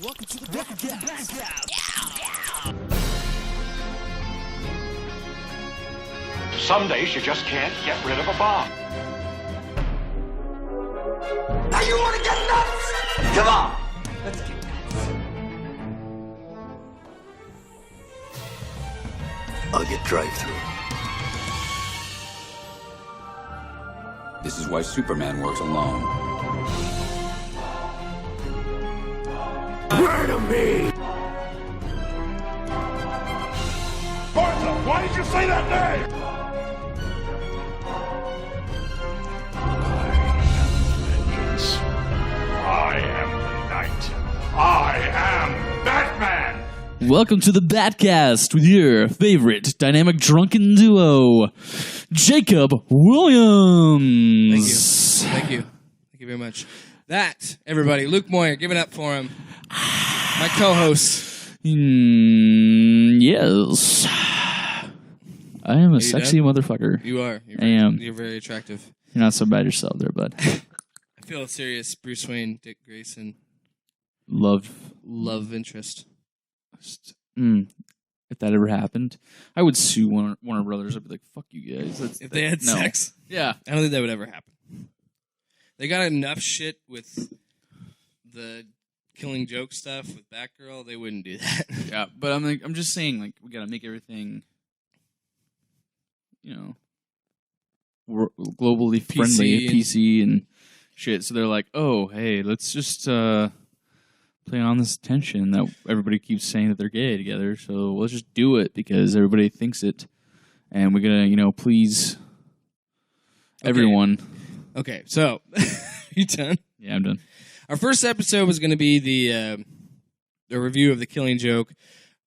Welcome to the Batcast. Some days you just can't get rid of a bomb. Now you want to get nuts? Come on, let's get nuts. I'll get drive-through. This is why Superman works alone. Word of me! Martha, why did you say that name? Vengeance. I am the knight. I am Batman. Welcome to the Batcast with your favorite dynamic drunken duo, Jacob Williams. Thank you. Thank you very much. That, everybody, Luke Moyer, give it up for him. My co-host. Yes. I am a sexy motherfucker. You are. I am. You're very attractive. You're not so bad yourself there, bud. I feel a serious Bruce Wayne, Dick Grayson Love interest. If that ever happened, I would sue Warner Brothers. I'd be like, fuck you guys. If they had sex? Yeah. I don't think that would ever happen. They got enough shit with the Killing Joke stuff with Batgirl. They wouldn't do that. Yeah, but I'm just saying, like, we gotta make everything, globally friendly, PC and shit. So they're like, oh, hey, let's just play on this tension that everybody keeps saying that they're gay together. So let's just do it because everybody thinks it, and we're gonna, please everyone. Okay, so, you done? Yeah, I'm done. Our first episode was going to be the review of The Killing Joke.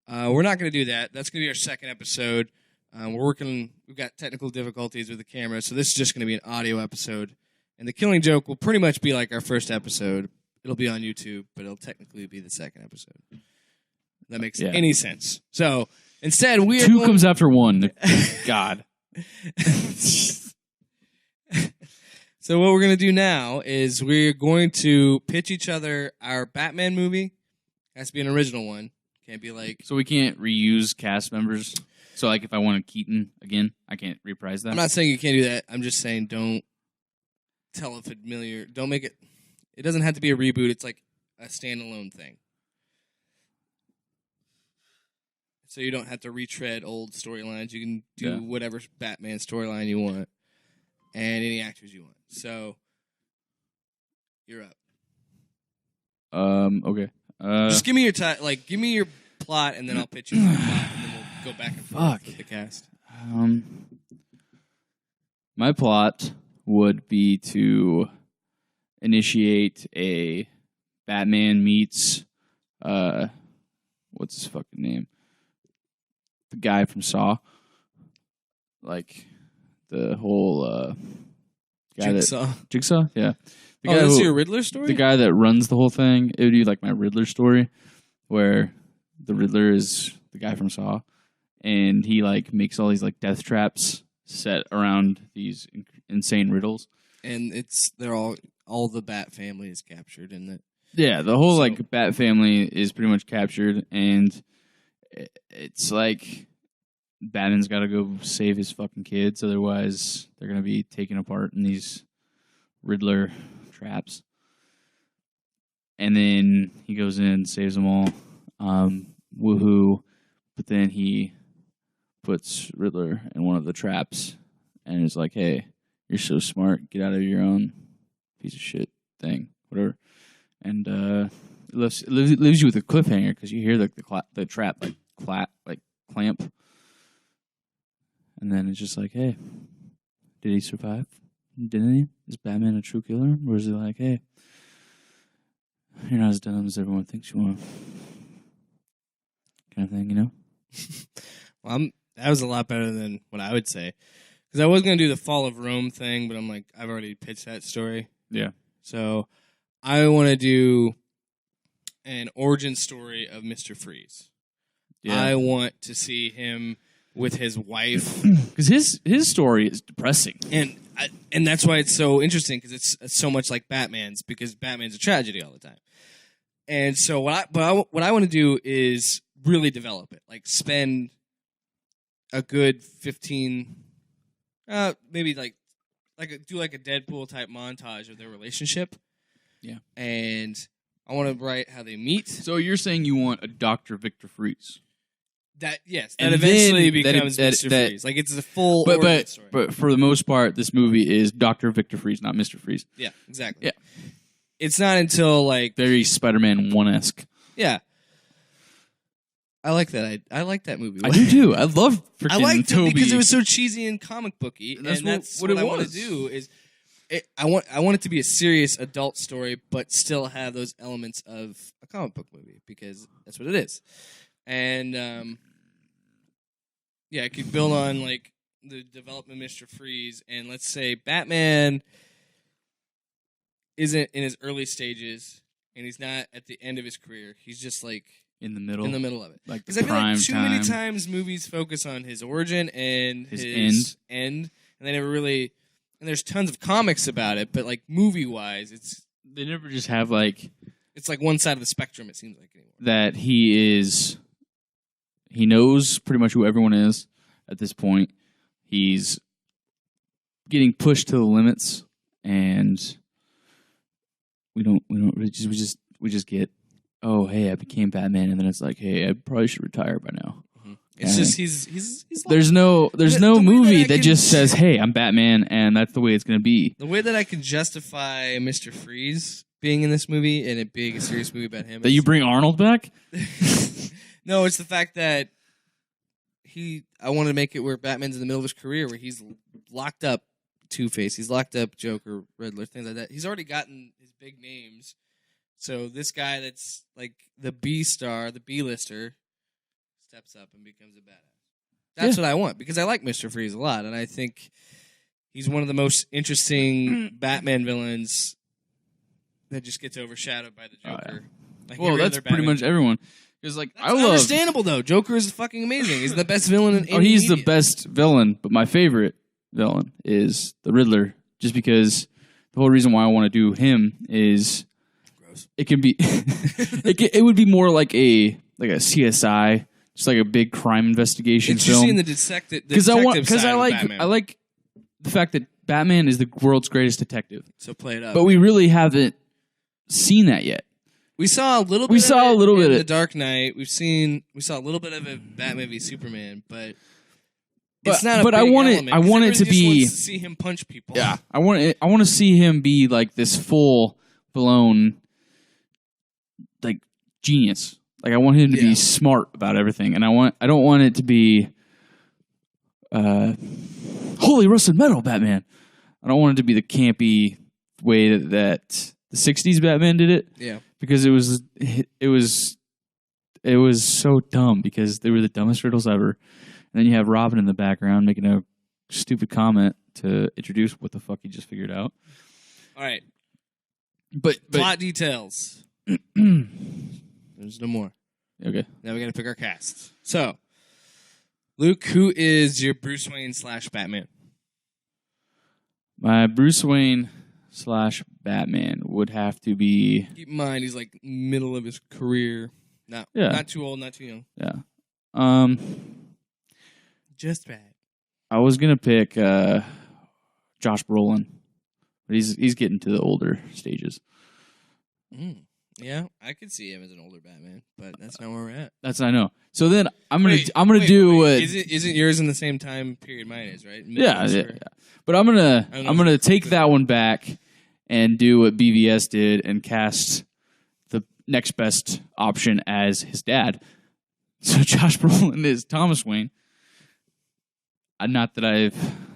We're not going to do that. That's going to be our second episode. We've got technical difficulties with the camera, so this is just going to be an audio episode. And The Killing Joke will pretty much be like our first episode. It'll be on YouTube, but it'll technically be the second eepisode. If that makes any sense. So, instead, we are Two comes after one. God. So what we're going to do now is we're going to pitch each other our Batman movie. It has to be an original one. Can't be like... So we can't reuse cast members? So, like, if I wanted Keaton again, I can't reprise that? I'm not saying you can't do that. I'm just saying don't tell a familiar... Don't make it... It doesn't have to be a reboot. It's like a standalone thing. So you don't have to retread old storylines. You can do whatever Batman storyline you want. And any actors you want. So, you're up. Okay. Just give me your give me your plot, and then I'll pitch you my plot, and then we'll go back and forth with the cast. My plot would be to initiate a Batman meets what's his fucking name? The guy from Saw. Like the whole guy Jigsaw? Yeah. The guy that's your Riddler story? The guy that runs the whole thing. It would be like my Riddler story, where the Riddler is the guy from Saw, and he like makes all these like death traps set around these insane riddles. And they're all the Bat family is captured in it. Yeah, the whole like Bat family is pretty much captured, and it's like Batman's got to go save his fucking kids, otherwise they're going to be taken apart in these Riddler traps. And then he goes in and saves them all. Woohoo. But then he puts Riddler in one of the traps and is like, hey, you're so smart, get out of your own piece of shit thing, whatever. And it leaves you with a cliffhanger because you hear the trap like clamp. And then it's just like, hey, did he survive? Didn't he? Is Batman a true killer? Or is he like, hey, you're not as dumb as everyone thinks you are? Kind of thing, Well, that was a lot better than what I would say. Because I was going to do the Fall of Rome thing, but I'm like, I've already pitched that story. Yeah. So I want to do an origin story of Mr. Freeze. Yeah. I want to see him with his wife, because his story is depressing, and that's why it's so interesting, because it's so much like Batman's, because Batman's a tragedy all the time, And so what I want to do is really develop it. Like spend a good 15, maybe do like a Deadpool type montage of their relationship. Yeah. And I want to write how they meet. So you're saying you want a Dr. Victor Freeze? That And eventually then becomes Mr. Freeze. Like it's a full origin but story. but for the most part, this movie is Dr. Victor Freeze, not Mr. Freeze. Yeah, exactly. Yeah. It's not until like Very Spider-Man 1-esque. yeah. I like that. I like that movie. I do too. I love freaking I liked Toby it because it was so cheesy and comic booky, and that's what I want to do. Is I want it to be a serious adult story, but still have those elements of a comic book movie because that's what it is. And yeah, I could build on like the development of Mr. Freeze, and let's say Batman isn't in his early stages, and he's not at the end of his career. He's just like in the middle of it. Like Because I feel like prime too time. many times movies focus on his origin and His end, and they never really. And there's tons of comics about it, but like movie wise, They never just have like it's like one side of the spectrum. It seems like anymore. that he knows pretty much who everyone is at this point. He's getting pushed to the limits, and we just get, oh hey, I became Batman, and then it's like, hey, I probably should retire by now. It's just he's There's no the way that movie I that can- just says, hey, I'm Batman, and that's the way it's gonna be. the way that I can justify Mr. Freeze being in this movie and it being a serious movie about him. That you bring Arnold back? No, it's the fact that I wanted to make it where Batman's in the middle of his career, where he's locked up Two-Face, he's locked up Joker, Riddler, things like that. He's already gotten his big names. So this guy that's like the B-star, the B-lister, steps up and becomes a badass. That's what I want, because I like Mr. Freeze a lot, and I think he's one of the most interesting Batman villains that just gets overshadowed by the Joker. Oh, yeah. Like Well, every that's other pretty Batman. much everyone. Because like That's I love. understandable though. Joker is fucking amazing. He's the best villain in any Oh, he's the media. best villain, but my favorite villain is the Riddler. Just because the whole reason why I want to do him is it can be it would be more like a CSI, just like a big crime investigation film. Interesting the detective. Because I Batman. like the fact that Batman is the world's greatest detective. So play it up. But we really haven't seen that yet. We saw a little bit. We of saw it a little in bit of The it. Dark Knight. We saw a little bit of it. Batman v Superman, but But- it's not. but a I big want it- element, I 'cause want it everybody to just be- wants to see him punch people. Yeah, I want to see him be like this full blown like genius. Like I want him to Yeah. be smart about everything, and I don't want it to be holy rusted metal Batman. I don't want it to be the campy way that the '60s Batman did it, Yeah. because it was so dumb because they were the dumbest riddles ever. And then you have Robin in the background making a stupid comment to introduce what the fuck he just figured out. All right. But Plot details. There's no more. okay, Now we got to pick our cast. So, Luke, who is your Bruce Wayne / Batman? my Bruce Wayne / Batman would have to be Keep in mind, he's like middle of his career. Not too old, not too young. yeah. Just bad. I was gonna pick Josh Brolin, but he's getting to the older stages. Yeah, I could see him as an older Batman, but that's not where we're at. That's I know. So then I'm gonna do what Isn't yours in the same time period mine is, right? yeah. But I'm I don't know gonna if take it's that one back and do what BVS did and cast the next best option as his dad. So Josh Brolin is Thomas Wayne. Not that I've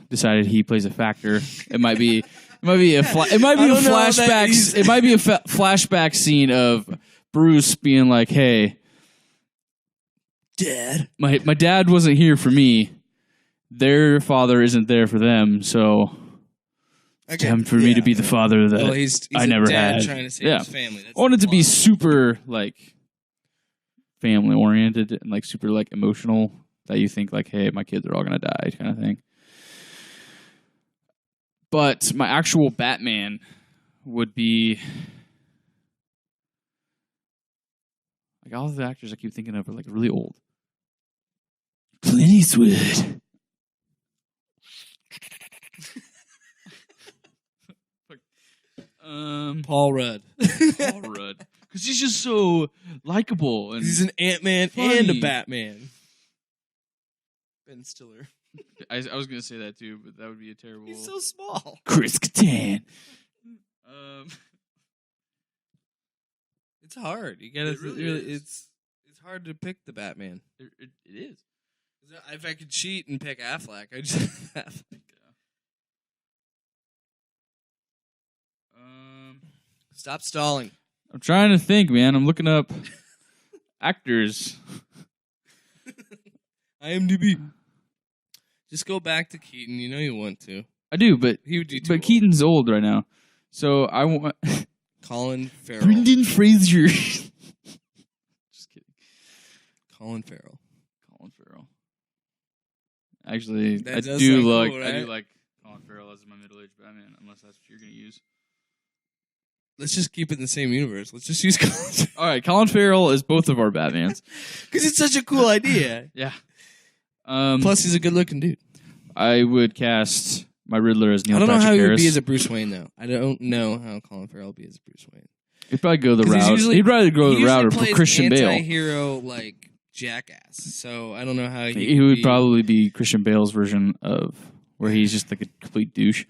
decided he plays a factor. It might be a flashback. It might be a flashback scene of Bruce being like, "Hey, Dad. my dad wasn't here for me. Their father isn't there for them, so it's time for me to be the father that he's I a never dad had." trying to save his family. That's I want it the to be plot. super like family oriented and like super like emotional, that you think like, hey, my kids are all gonna die kind of thing. But my actual Batman would be Like all of the actors I keep thinking of are like really old. Clint Eastwood. Paul Rudd. Paul Rudd, because he's just so likable and He's an Ant-Man funny. and a Batman. Ben Stiller. I was gonna say that too, but that would be a terrible. He's so small. Chris Kattan. It's hard. You gotta. It really is. It's hard to pick the Batman. It is. If I could cheat and pick Affleck, I'd just Affleck. Stop stalling. I'm trying to think, man. I'm looking up actors. IMDb. Just go back to Keaton. You know you want to. I do, but He would do too but old. Keaton's old right now, so I want Colin Farrell. Brendan Fraser. Just kidding. Colin Farrell. Colin Farrell. Actually, That I does do sound like cool, I do right? like Colin Farrell as my middle-aged Batman, unless that's what you're gonna use. Let's just keep it in the same universe. Let's just use Colin. All right, Colin Farrell is both of our Batmans. Because it's such a cool idea. Yeah. Plus, he's a good-looking dude. I would cast my Riddler as Neil I don't know Patrick how he would Harris. be as a Bruce Wayne, though. I don't know how Colin Farrell would be as a Bruce Wayne. He'd probably go the 'Cause he's route. usually- He'd probably go He the route usually of plays Christian Bale. anti-hero, like, jackass. So I don't know how He would be. probably be Christian Bale's version of where he's just like a complete douche.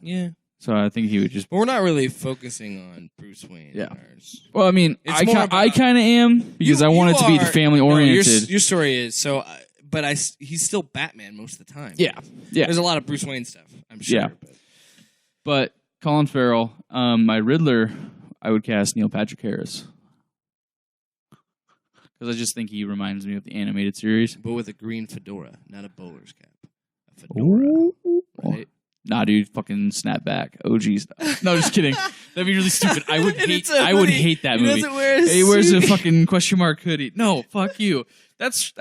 Yeah. So I think he would just. But we're not really focusing on Bruce Wayne. Yeah. in ours. Well, I mean, It's more about- I kind of am because I want it to be family oriented. Your story is so, but he's still Batman most of the time. Yeah, yeah, There's a lot of Bruce Wayne stuff, I'm sure. Yeah. But Colin Farrell, my Riddler, I would cast Neil Patrick Harris because I just think he reminds me of the animated series. But with a green fedora, not a bowler's cap. A fedora. Right? Nah, dude, fucking snap back, OG stuff. No, just kidding. That'd be really stupid. I would And hate. it's a I would hoodie. hate that He movie. doesn't wear a He wears a suit. fucking question mark hoodie. No, fuck you. That's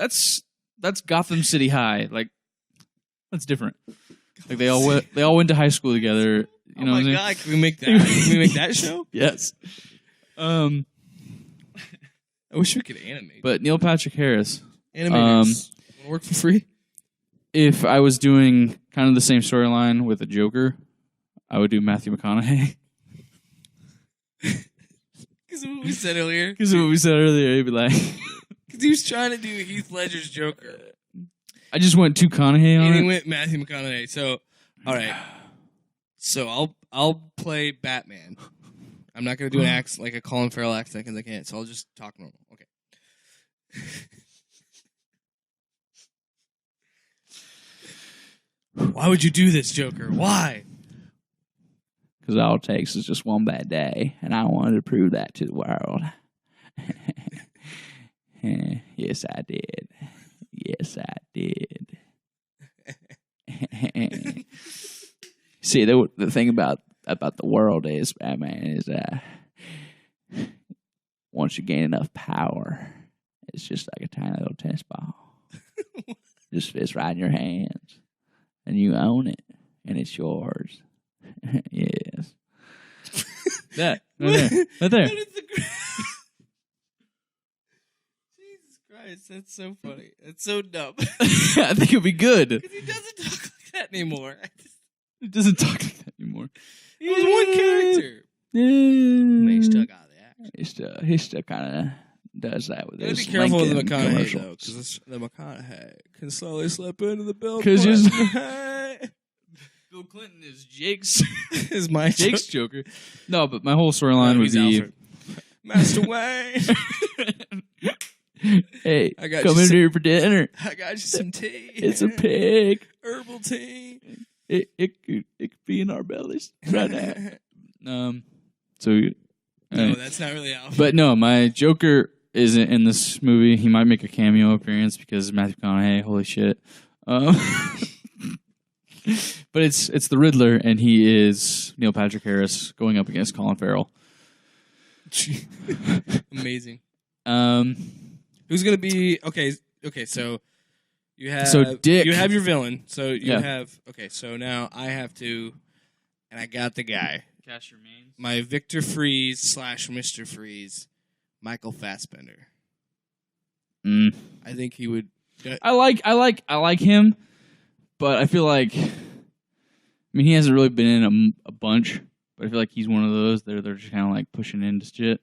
Gotham City High. Like, that's different. Like they all went to high school together. You know oh what my I'm god, can we make that? Can we make that show? Yes. I wish we could animate. But Neil Patrick Harris. Animators wanna work for free. If I was doing kind of the same storyline with a Joker, I would do Matthew McConaughey. Because of what we said earlier. Because of what we said earlier, he'd be like, Because he was trying to do Heath Ledger's Joker. I just went too Conaughey on And he it. went Matthew McConaughey. So, all right. So I'll play Batman. I'm not going to do an accent like a Colin Farrell accent because I can't. So I'll just talk normal. Okay. Why would you do this, Joker? Why? Because all it takes is just one bad day, and I wanted to prove that to the world. Yes, I did. Yes, I did. See, the thing about the world is, Batman, is once you gain enough power, it's just like a tiny little tennis ball. Just fits right in your hands, and you own it, and it's yours. Yes. That right there. Right there. That is the Jesus Christ, that's so funny. That's so dumb. I think it'd be good. Because he doesn't talk like that anymore. It doesn't talk like that anymore. He was one character. Yeah. He still got that. He still kind of does that with Gotta his be careful with the Lincoln McConaughey, commercials. though, because the McConaughey can slowly slip into the bill. 'Cause his- Clinton. Bill Clinton is Jake's is my Jake's Joker. No, but my whole storyline No, would he's be, Alfred. Master Wayne. hey, I got come you in some- here for dinner. I got you some tea. It's a pig. Herbal tea. It could be in our bellies right now. So, No, that's not really Alfred. but no, my Joker isn't in this movie. He might make a cameo appearance because Matthew McConaughey. Holy shit! But it's the Riddler, and he is Neil Patrick Harris going up against Colin Farrell. Amazing. Um, Who's gonna be okay? Okay, so you have Dick. You have your villain. So you Yeah. have okay. So now I have to, and I got the guy. Cast your mains. My Victor Freeze / Mr. Freeze Michael Fassbender. Mm. I think he would. I like him, but I feel like, I mean, he hasn't really been in a bunch, but I feel like he's one of those that they're just kind of like pushing into shit.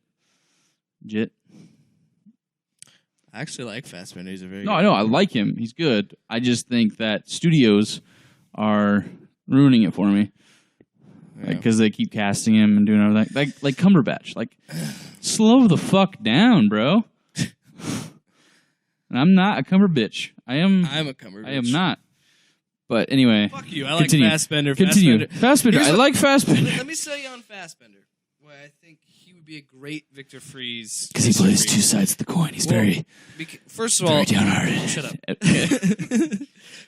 I actually like Fassbender. He's a very No, I know. I like him. He's good. I just think that studios are ruining it for me. Because they keep casting him and doing everything. Like Cumberbatch. Like, slow the fuck down, bro. And I'm not a Cumberbitch. I'm a Cumberbitch. I am not. But anyway. Fuck you. I like Fassbender. Continue. Fassbender. I like Fassbender. Let me sell you on Fassbender. Why I think he would be a great Victor Freeze. Because he plays two sides of the coin. He's first of all, very downhearted. Shut up.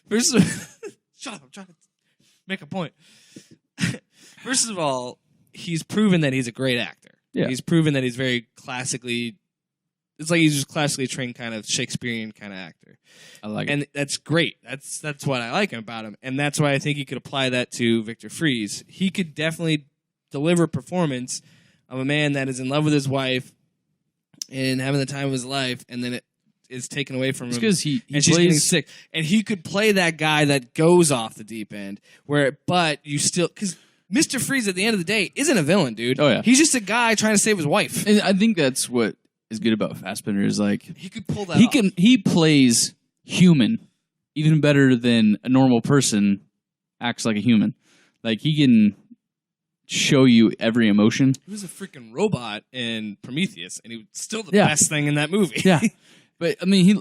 First of all, shut up. I'm trying to make a point. First of all, he's proven that he's a great actor. Yeah. He's proven that he's very classically. It's like he's just classically trained, kind of Shakespearean kind of actor. I like it. And that's great. That's what I like about him. And that's why I think he could apply that to Victor Freeze. He could definitely deliver a performance of a man that is in love with his wife and having the time of his life, and then it is taken away from him. Because he she's plays... getting sick. And he could play that guy that goes off the deep end, but you still... Because Mr. Freeze, at the end of the day, isn't a villain, dude. Oh, yeah. He's just a guy trying to save his wife. And I think that's what is good about Fassbender is like... He could pull that off. He plays human even better than a normal person acts like a human. Like, he can show you every emotion. He was a freaking robot in Prometheus, and he was still the best thing in that movie. Yeah. But, I mean, he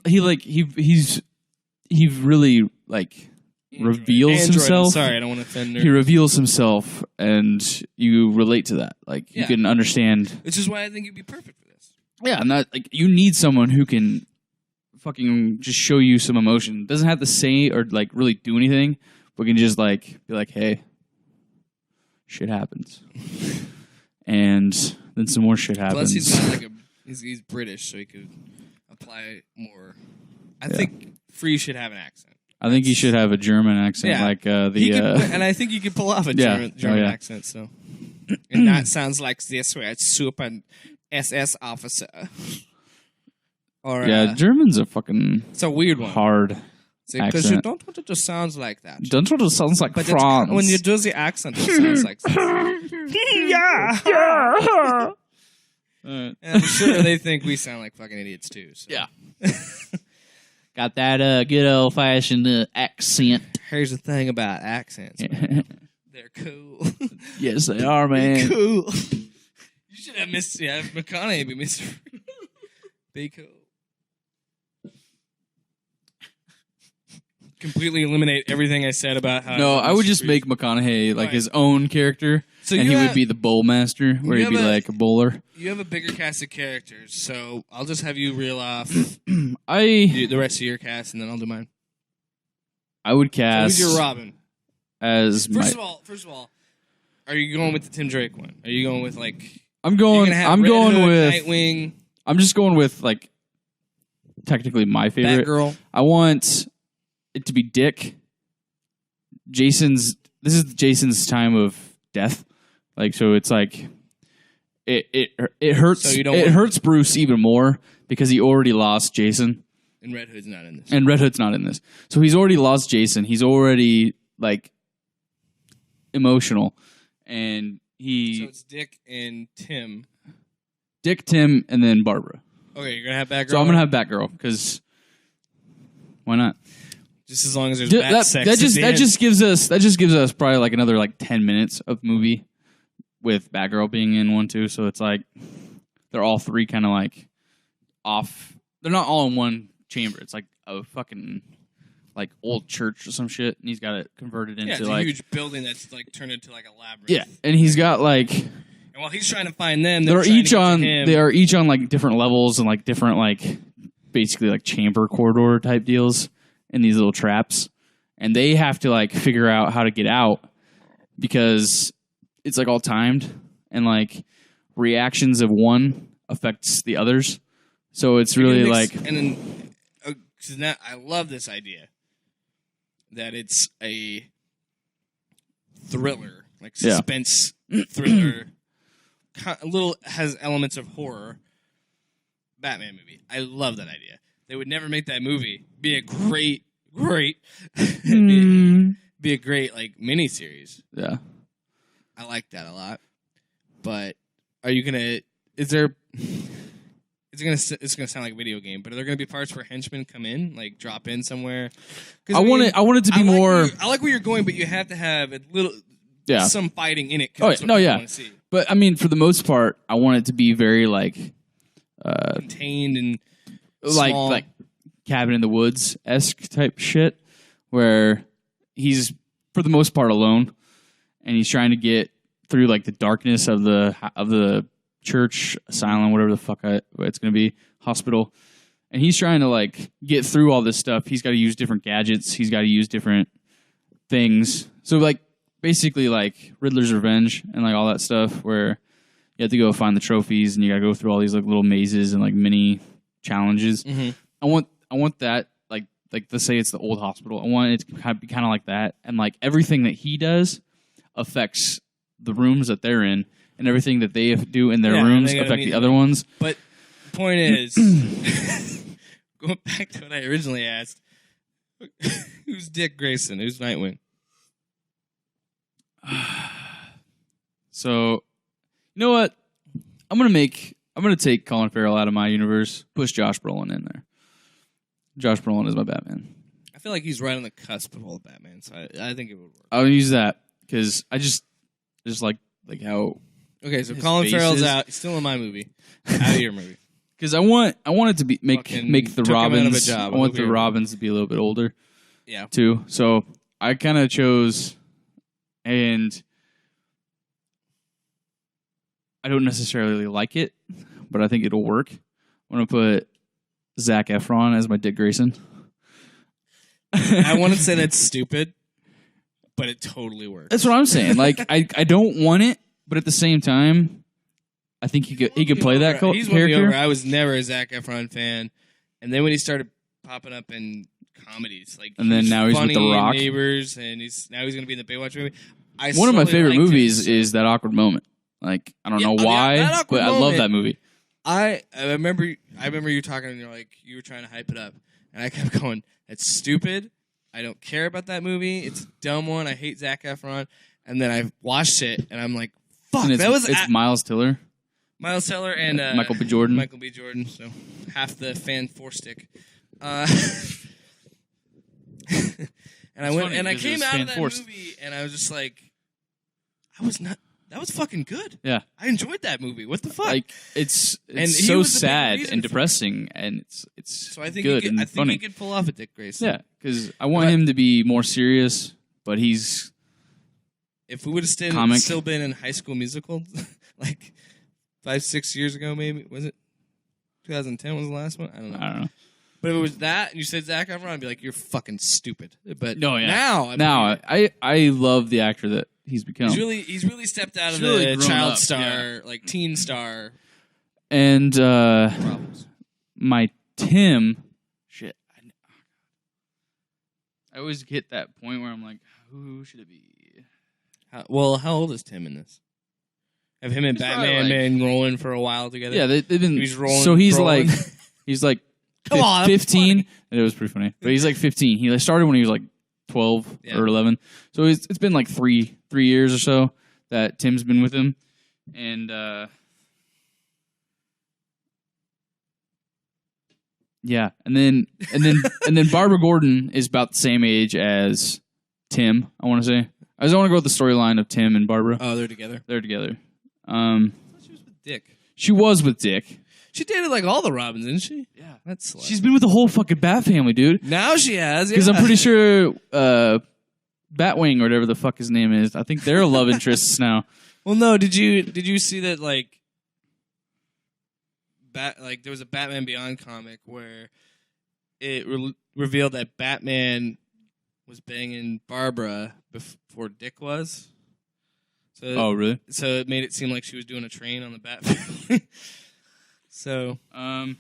really, like... reveals himself. Sorry, I don't want to offend her. He reveals himself, and you relate to that. Like, you can understand. Which is why I think you'd be perfect for this. Yeah, and that, like, you need someone who can fucking just show you some emotion. Doesn't have to say or, like, really do anything, but can just, like, be like, hey, shit happens. And then some more shit happens. Plus, he's got, like, he's British, so he could apply more. I think Free should have an accent. I think he should have a German accent, like and I think you could pull off a German accent. So, and that sounds like this way: it's super SS officer. Or German's a fucking it's a weird one. Hard because you don't want it to sound like that. Don't want it to sound like France. When you do the accent, it sounds like yeah. And I'm sure they think we sound like fucking idiots too. So. Yeah. Got that good old-fashioned accent. Here's the thing about accents, man. They're cool. Yes, they are, man. Be cool. You should have McConaughey be Mr. Be cool. Completely eliminate everything I said about how... No, I would just make McConaughey like his own character, and he would be the bowl master, where he'd be like a bowler. You have a bigger cast of characters, so I'll just have you reel off the rest of your cast, and then I'll do mine. I would cast... So who's your Robin? First of all, are you going with the Tim Drake one? Are you going with, like... I'm going with... Nightwing... I'm just going with, like, technically my favorite. Batgirl. I want it to be Dick. This is Jason's time of death. Like, so it's like it hurts. So it hurts Bruce even more because he already lost Jason. And Red Hood's not in this. And Red Hood's not in this. So he's already lost Jason. He's already like emotional, and So it's Dick and Tim. Dick, Tim, and then Barbara. Okay, you're gonna have Batgirl. So I'm gonna have Batgirl because why not? Just as long as there's bat sex. That just gives us probably like another like 10 minutes of movie with Batgirl being in one too. So it's like they're all three kind of like off. They're not all in one chamber. It's like a fucking like old church or some shit, and he's got it converted into it's a like huge building that's like turned into like a labyrinth. Yeah, and he's got like. And while he's trying to find them, They are each on like different levels and like different like basically like chamber corridor type deals in these little traps, and they have to like figure out how to get out because it's like all timed and like reactions of one affects the others. So it's really like and then I love this idea that it's a thriller, like suspense thriller. A little has elements of horror, Batman movie. I love that idea. They would never make that movie. Be a great be a great like miniseries. Yeah. I like that a lot. But are you gonna? Is there? It's gonna sound like a video game, but are there gonna be parts where henchmen come in, like drop in somewhere? I want it to be more. I like where you're going, but you have to have a little, some fighting in it. Oh yeah. But I mean, for the most part, I want it to be very like contained and small. like Cabin in the Woods esque type shit, where he's for the most part alone, and he's trying to get through like the darkness of the church, asylum, whatever the fuck it's going to be, hospital. And he's trying to like get through all this stuff. He's got to use different gadgets. He's got to use different things. So like basically like Riddler's Revenge and like all that stuff where you have to go find the trophies and you got to go through all these like little mazes and like mini challenges. Mm-hmm. I want that like let's say it's the old hospital. I want it to be kind of like that. And like everything that he does affects the rooms that they're in. And everything that they do in their rooms affect the other ones. But the point is, going back to what I originally asked, who's Dick Grayson? Who's Nightwing? So, you know what? I'm gonna take Colin Farrell out of my universe, push Josh Brolin in there. Josh Brolin is my Batman. I feel like he's right on the cusp of all the Batman, so I think it would work. I'll use that because I just like how. Okay, so Colin Farrell's out. He's still in my movie. Out of your movie. Because I want it to be make the Robins. I want the Robins to be a little bit older. Yeah. Too. So I kind of chose, and I don't necessarily like it, but I think it'll work. I'm gonna put Zac Efron as my Dick Grayson. I want to say that's stupid, but it totally works. That's what I'm saying. Like I don't want it. But at the same time, I think he could play that character. I was never a Zac Efron fan, and then when he started popping up in comedies, like and then now he's with The Rock, Neighbors, and he's going to be in the Baywatch movie. One of my favorite movies is That Awkward Moment. Like I don't know why, but I love that movie. I remember you talking, and you were trying to hype it up, and I kept going, "It's stupid. I don't care about that movie. It's a dumb one. I hate Zac Efron." And then I watched it, and I'm like, fuck, it's Miles Teller. Miles Teller and Michael B. Jordan. Michael B. Jordan, so half the fan four stick. And I came out of that movie, and I was just like, that was fucking good. Yeah. I enjoyed that movie. What the fuck? Like it's so sad and depressing, and it's so I think good I think funny. he could pull off a Dick Grayson. Yeah, because I want him to be more serious, but he's. If we would have still been in High School Musical, like 5-6 years ago, maybe was it 2010 was the last one? I don't know. But if it was that, and you said Zac Efron, I'd be like, you're fucking stupid. But now I love the actor that he's become. He's really stepped out of the child star, like teen star. And my Tim, shit. I always hit that point where I'm like, who should it be? How old is Tim in this? Have him and Batman been rolling for a while together? Yeah, they've been. He's rolling. So he's rolling. like 15. And it was pretty funny, but he's like 15. He started when he was like 12 or 11. So it's been like three years or so that Tim's been with him, and yeah, and then Barbara Gordon is about the same age as Tim. I want to say. I just want to go with the storyline of Tim and Barbara. Oh, they're together. They're together. I thought she was with Dick. She was with Dick. She dated like all the Robins, didn't she? Yeah, she's been with the whole fucking Bat family, dude. Now she has, because I'm pretty sure Batwing or whatever the fuck his name is. I think they're love interests now. Well, no. Did you see that there was a Batman Beyond comic where it revealed that Batman was banging Barbara before Dick was. So, oh, really? So it made it seem like she was doing a train on the Bat family. So, I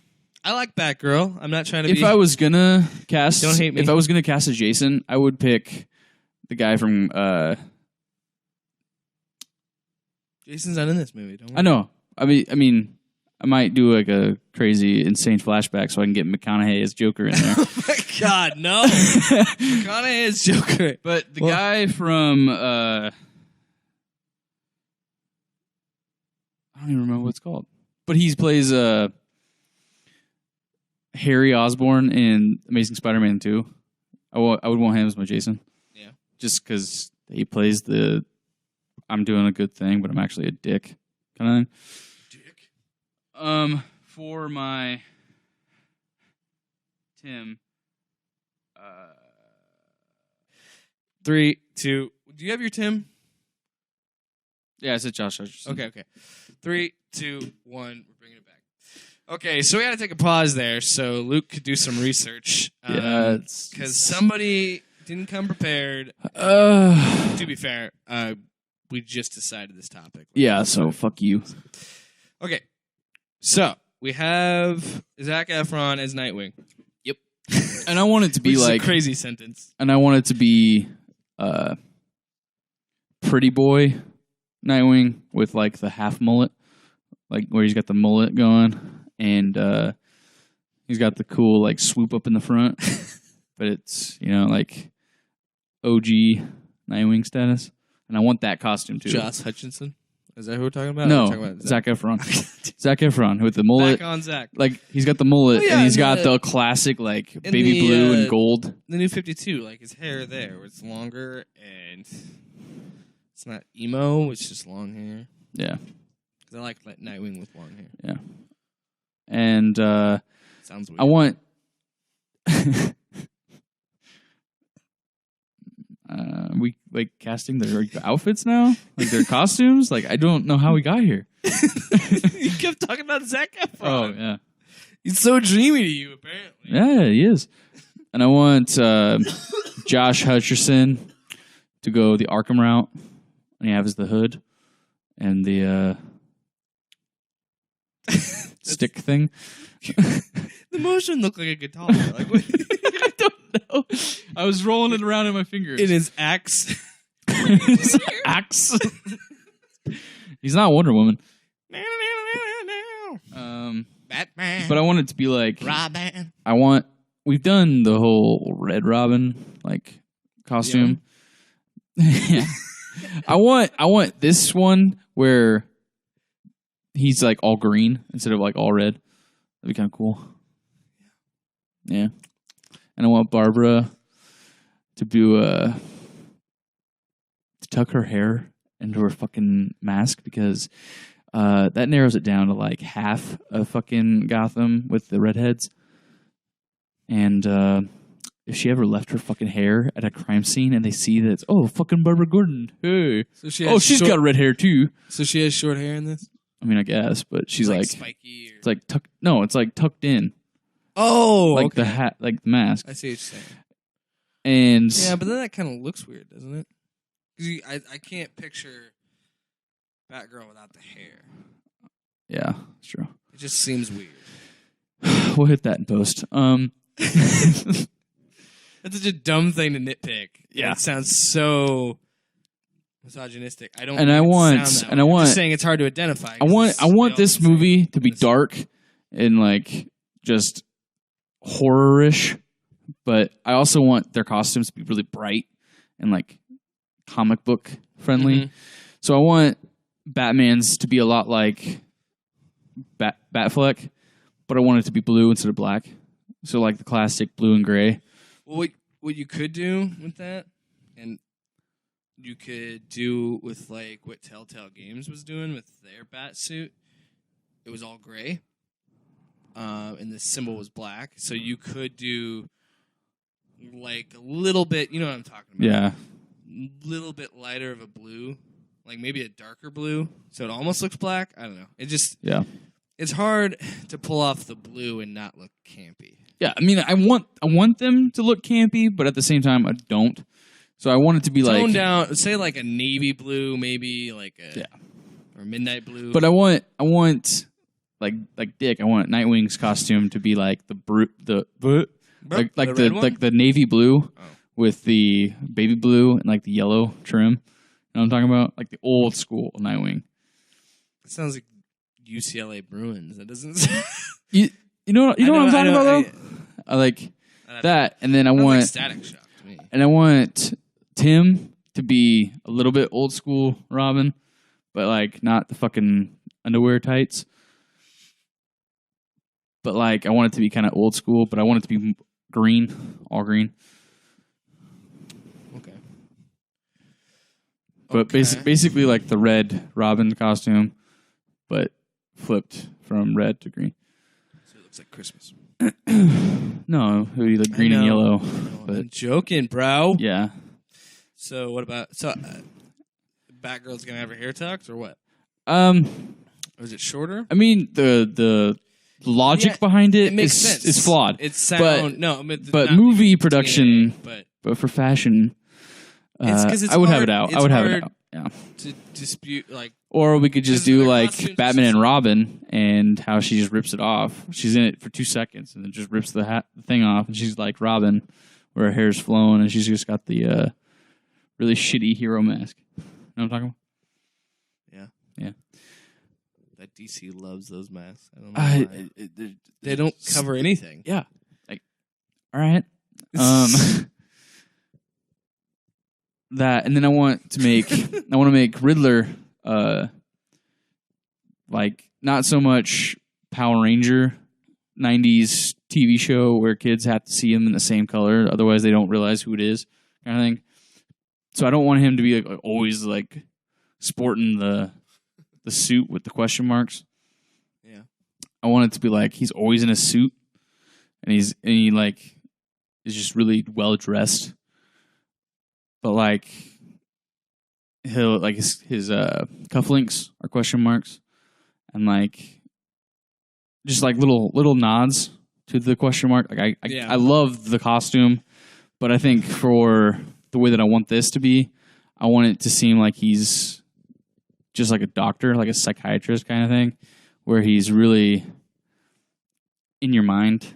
like Batgirl. I'm not trying to. If I was gonna cast, don't hate me. If I was gonna cast a Jason, I would pick the guy from. Jason's not in this movie. Don't worry. I know. I mean, I might do like a crazy, insane flashback so I can get McConaughey as Joker in there. Oh my God, no! McConaughey is Joker. But the guy from I don't even remember what it's called. But he plays Harry Osborn in Amazing Spider-Man 2. I would want him as my Jason. Yeah. Just because he plays the I'm doing a good thing, but I'm actually a dick kind of thing. For my Tim, 3, 2. Do you have your Tim? Yeah, I said Josh Hutcherson. Okay. 3, 2, 1. We're bringing it back. Okay, so we had to take a pause there so Luke could do some research. Yeah, because somebody didn't come prepared. To be fair, we just decided this topic. Yeah, so fuck you. Okay, so we have Zac Efron as Nightwing. Yep. And I want it to be Which is like a crazy sentence. And I want it to be pretty boy Nightwing with like the half mullet, like where he's got the mullet going, and he's got the cool like swoop up in the front, but it's like OG Nightwing status, and I want that costume too. Josh Hutcherson. Is that who we're talking about? No, we're talking about Zac Efron. Zac Efron with the mullet. Back on Zac. Like he's got the mullet, Oh, yeah, and he's in got the- the classic like in baby the, blue and gold. The new 52, like his hair there, where it's longer and it's not emo, it's just long hair. Yeah, Because I like Nightwing with long hair. yeah. And Sounds weird. I want. We like casting their outfits now, like their costumes. Like I don't know how we got here. You kept talking about Zac Efron. Oh yeah, He's so dreamy to you, apparently. yeah, he is. And I want Josh Hutcherson to go the Arkham route, and he has the hood and the stick thing. The motion looked like a guitar. Like what? I don't know. I was rolling it around in my fingers. In his axe. His axe. He's not Wonder Woman. Batman. But I want it to be like Robin. we've done the whole Red Robin like costume. Yeah. I want this one where he's like all green instead of like all red. That'd be kind of cool. Yeah. And I want Barbara to do to tuck her hair into her fucking mask because that narrows it down to like half of fucking Gotham with the redheads. And if she ever left her fucking hair at a crime scene and they see that it's fucking Barbara Gordon, hey, So she's got red hair too. So she has short hair in this? I mean, I guess, but she's like spiky. Or... it's like tucked. No, it's like tucked in, Oh, like okay. the hat, like the mask. I see what you're saying. And Yeah, but then that kind of looks weird, doesn't it? Because I can't picture Batgirl without the hair. yeah, it's true. It just seems weird. We'll hit that in post. That's such a dumb thing to nitpick. Yeah. It sounds so misogynistic. I don't. And mean I it to want- sound that and I way. I'm want- just saying it's hard to identify. I 'cause they want all this look the same. movie to be dark and like just horror-ish, but I also want their costumes to be really bright and like comic book friendly. Mhm. So I want Batman's to be a lot like Batfleck, but I want it to be blue instead of black. So like the classic blue and gray. Well, what you could do with that, and you could do with like what Telltale Games was doing with their bat suit. It was all gray, and the symbol was black. So you could do like a little bit. You know what I'm talking about? Yeah. Little bit lighter of a blue, like maybe a darker blue, so it almost looks black. I don't know. It just Yeah. it's hard to pull off the blue and not look campy. Yeah, I mean, I want them to look campy, but at the same time, I don't. So I want it to be Tone like down, say like a navy blue, maybe like a Yeah. or midnight blue. But I want like Dick. I want Nightwing's costume to be like the like the red one? like the navy blue with the baby blue and like the yellow trim. You know what I'm talking about? Like the old school Nightwing. It sounds like UCLA Bruins. That doesn't. You know what I'm talking about though. I like that, and then I want like Static Shock to me. and I want Tim to be a little bit old school Robin, but like not the fucking underwear tights. But like I want it to be kind of old school, but I want it to be green, all green. Okay. But basically like the red Robin costume, but flipped from red to green. So it looks like Christmas. No, it would be like green and yellow. But I'm joking, bro. yeah. So what about Batgirl's gonna have her hair tucked or what? Or is it shorter? I mean the logic behind it makes is, sense. is flawed. It's sound but movie production, but for fashion, it's 'cause it's I would hard- have it out. it's I would have it hard out. Yeah. to dispute like Or we could just Because do their like costumes Batman just- and Robin and how she just rips it off. She's in it for 2 seconds and then just rips the thing off, and she's like Robin, where her hair's flowing and she's just got the really shitty hero mask. You know what I'm talking about? Yeah. that DC loves those masks. I don't know why. They don't cover anything. Yeah. Like, all right. That, and then I want to make Riddler like not so much Power Ranger 90s TV show where kids have to see him in the same color, otherwise they don't realize who it is, kind of thing. So I don't want him to be like always like sporting the suit with the question marks. Yeah. I want it to be like he's always in a suit and he like is just really well dressed. But like he'll like his cufflinks are question marks, and like just like little nods to the question mark. Like I love the costume, but I think for the way that I want this to be, I want it to seem like he's just like a doctor, like a psychiatrist kind of thing, where he's really in your mind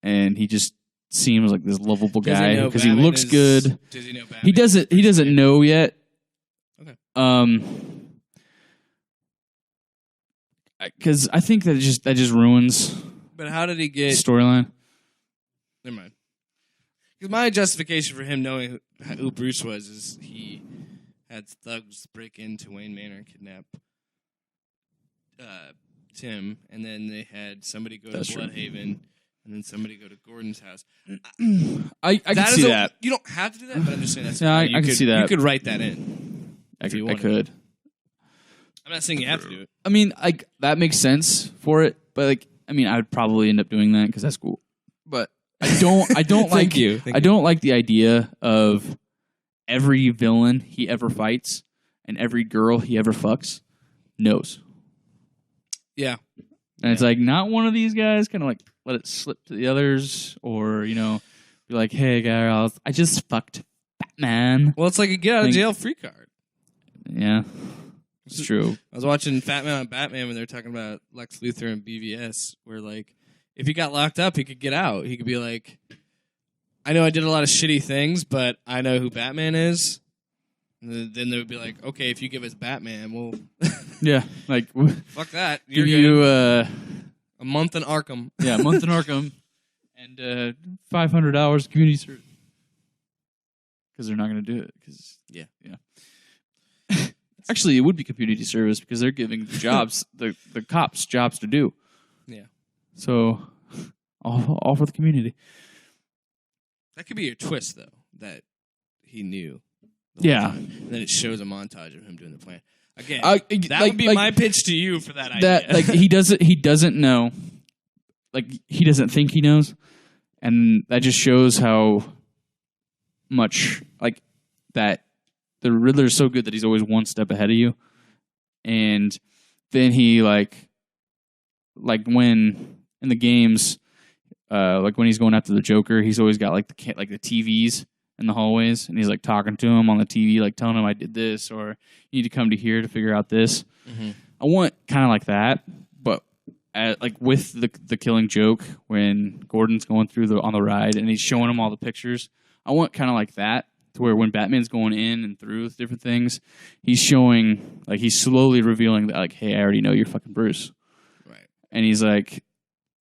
and he just seems like this lovable Does he guy know because he Batman looks is- good. Does he know Batman? He doesn't know yet. Okay. Because I think that just ruins But how did he the get? storyline. Never mind. Because my justification for him knowing who Bruce was is he had thugs break into Wayne Manor and kidnap Tim, and then they had somebody go That's to true. Bloodhaven, and then somebody go to Gordon's house. I can see that. You don't have to do that, but I'm just saying that's. Yeah, I you can could, see that. You could write that in. I if you could. wanted. I I'm not saying you have to do it. I mean, like that makes sense for it, but like, I mean, I would probably end up doing that because that's cool. But I don't Thank like you. I don't like the idea of every villain he ever fights and every girl he ever fucks knows. Yeah. And it's like not one of these guys kind of like let it slip to the others, or be like, "Hey, guys, I just fucked Batman." Well, it's like a get out of jail free card. Yeah, it's true. I was watching Fat Man on Batman when they were talking about Lex Luthor and BVS, where like if he got locked up, he could get out. He could be like, "I know I did a lot of shitty things, but I know who Batman is." And then they would be like, "Okay, if you give us Batman, we'll Yeah, like fuck that. give You're you good. A month in Arkham." a month in Arkham and $500 community service because they're not going to do it. Because yeah. Actually, it would be community service because they're giving jobs the cops jobs to do. Yeah. So all for the community. That could be your twist, though, that he knew. the whole Yeah. time. And then it shows a montage of him doing the plan. Again, that like- would be like- my pitch to you for that idea. That like he doesn't know, like he doesn't think he knows, and that just shows how much like that the Riddler is so good that he's always one step ahead of you, and then he like when in the games, like when he's going after the Joker, he's always got like the TVs in the hallways, and he's like talking to him on the TV, like telling him I did this, or you need to come to here to figure out this. Mm-hmm. I want kind of like that, but like with the Killing Joke when Gordon's going through on the ride and he's showing him all the pictures. I want kind of like that to where when Batman's going in and through with different things, he's showing, like, he's slowly revealing that, like, hey, I already know you're fucking Bruce. Right. And he's, like,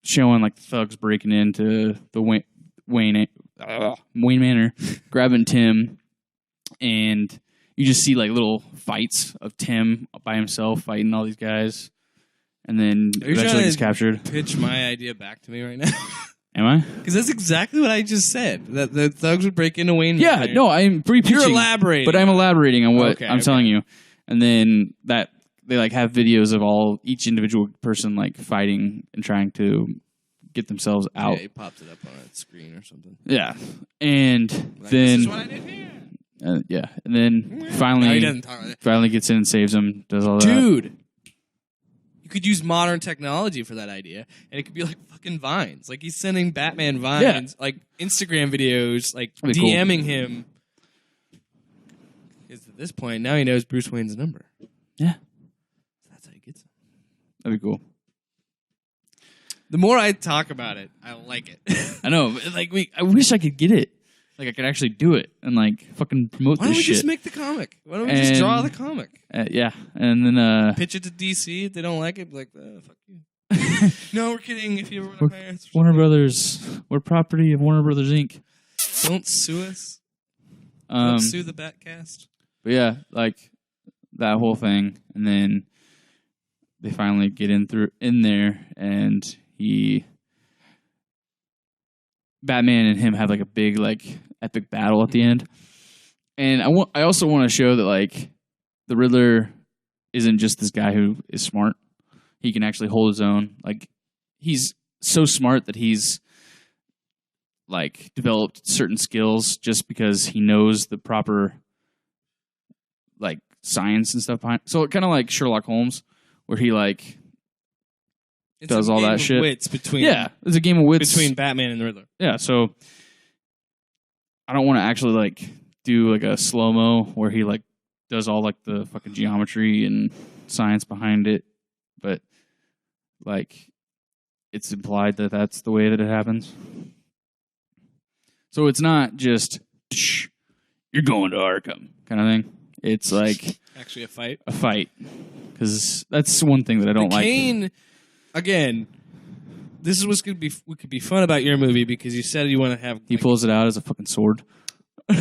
showing, like, thugs breaking into the Wayne Manor, grabbing Tim, and you just see, like, little fights of Tim by himself fighting all these guys, and then eventually gets captured. Pitch my idea back to me right now. Am I? Because that's exactly what I just said. That the thugs would break into Wayne Yeah, Manor. no, I'm pre-pitching. You're elaborating. But I'm elaborating on what I'm Okay. telling you. And then that they like have videos of each individual person like fighting and trying to get themselves out. Yeah, he pops it up on a screen or something. Yeah. And Like, then this is what I did here. yeah, and then No, he finally doesn't talk like that. finally gets in and saves him, does all that. Dude, you could use modern technology for that idea, and it could be like fucking Vines. Like he's sending Batman Vines, like Instagram videos, like That'd be cool. DMing him. Because at this point, now he knows Bruce Wayne's number. Yeah. That's how he gets it. That'd be cool. The more I talk about it, I like it. I know, but, like I wish I could get it. Like I could actually do it and like fucking promote Why don't this we shit. just make the comic? Why don't we just draw the comic? Yeah, and then Pitch it to DC. If they don't like it, be like, fuck you. No, we're kidding. If you ever want to hire us, Warner Brothers. We're property of Warner Brothers Inc. don't sue us. Don't sue the Batcast. But yeah, like that whole thing, and then they finally get in there, and Batman and him have like a big like epic battle at the end. And I also want to show that like the Riddler isn't just this guy who is smart. He can actually hold his own. Like he's so smart that he's like developed certain skills just because he knows the proper like science and stuff behind. So kind of like Sherlock Holmes, where he like does all that shit. Wits between it's a game of wits between Batman and the Riddler. Yeah, so I don't want to actually like do like a slow mo where he like does all like the fucking geometry and science behind it, but like it's implied that that's the way that it happens. So it's not just you're going to Arkham kind of thing. It's like Actually, a fight, because that's one thing that I don't like. Kane, again, this is what's could be fun about your movie because you said you want to have. He pulls it out as a fucking sword. No,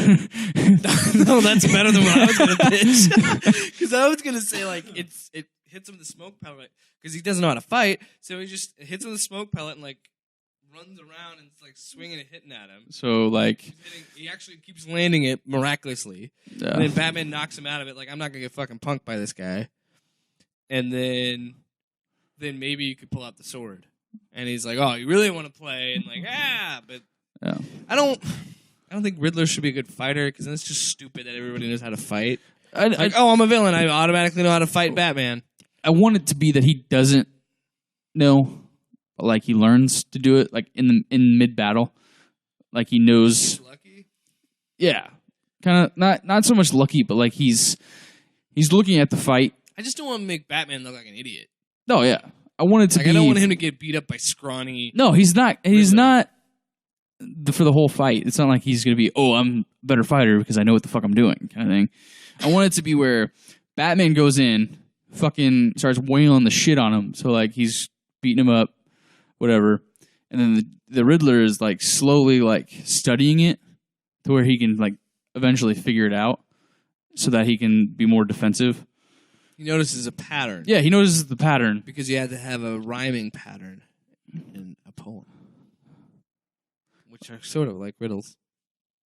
that's better than what I was going to pitch. Because I was going to say like it hits him with the smoke pellet because he doesn't know how to fight, so he just hits him with the smoke pellet and like runs around and it's like swinging and hitting at him. So like He actually keeps landing it miraculously, and then Batman knocks him out of it. Like I'm not going to get fucking punked by this guy, and then maybe you could pull out the sword. And he's like, "Oh, you really want to play?" And like, but yeah. I don't think Riddler should be a good fighter because then it's just stupid that everybody knows how to fight. I'm a villain. I automatically know how to fight Batman. I want it to be that he doesn't know, like he learns to do it, like in mid battle, like he knows. Lucky. Yeah, kind of not so much lucky, but like he's looking at the fight. I just don't want to make Batman look like an idiot. No, yeah, I want it to be. I don't want him to get beat up by scrawny. No, he's not. He's Riddler. not. For the whole fight, it's not like he's going to be, oh, I'm a better fighter because I know what the fuck I'm doing, kind of thing. I want it to be where Batman goes in, fucking starts wailing the shit on him. So, like, he's beating him up, whatever. And then the Riddler is, like, slowly, like, studying it to where he can, like, eventually figure it out so that he can be more defensive. He notices a pattern. Yeah, he notices the pattern. Because you had to have a rhyming pattern in a poem. Which are sort of like riddles.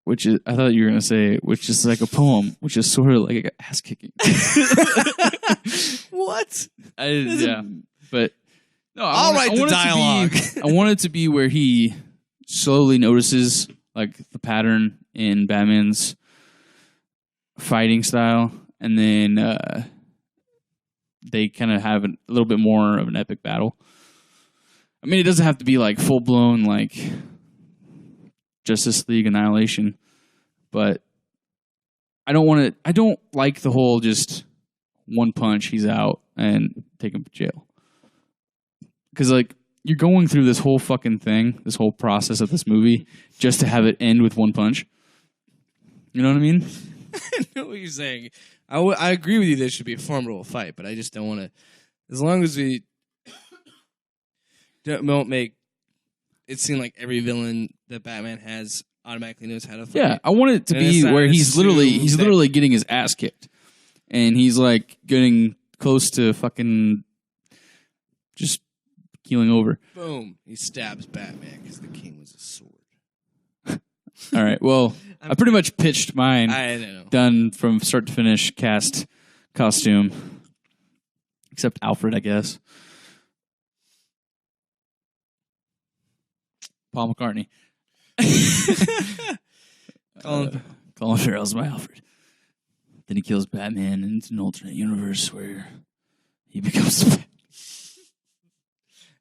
Which is, I thought you were going to say, which is like a poem, which is sort of like an ass kicking. What? Yeah. But, no, I'll write the dialogue. I want it to be where he slowly notices, like, the pattern in Batman's fighting style, and then they kind of have a little bit more of an epic battle. I mean, it doesn't have to be, like, full-blown, like, Justice League Annihilation, but I don't like the whole just one punch, he's out, and take him to jail. Because, like, you're going through this whole fucking thing, this whole process of this movie, just to have it end with one punch. You know what I mean? I know what you're saying. I agree with you. There should be a formidable fight, but I just don't want to. As long as we don't make it seem like every villain that Batman has automatically knows how to fight. Yeah, I want it to be where he's literally getting his ass kicked, and he's like getting close to fucking just keeling over. Boom! He stabs Batman because the king was a sword. All right. Well, I pretty much pitched mine. I don't know. Done from start to finish. Cast, costume, except Alfred, I guess. Paul McCartney. Colin Farrell's my Alfred. Then he kills Batman, and it's an alternate universe where he becomes the Bat.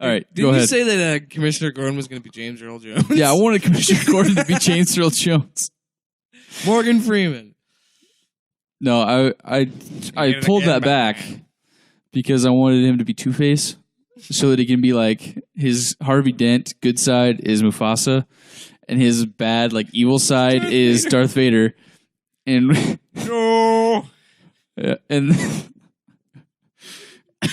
All right, Didn't go ahead. you say that Commissioner Gordon was going to be James Earl Jones? Yeah, I wanted Commissioner Gordon to be James Earl Jones. Morgan Freeman. No, I pulled that back because I wanted him to be Two-Face so that he can be like his Harvey Dent good side is Mufasa and his bad like evil side is Darth Vader. And No. yeah, and What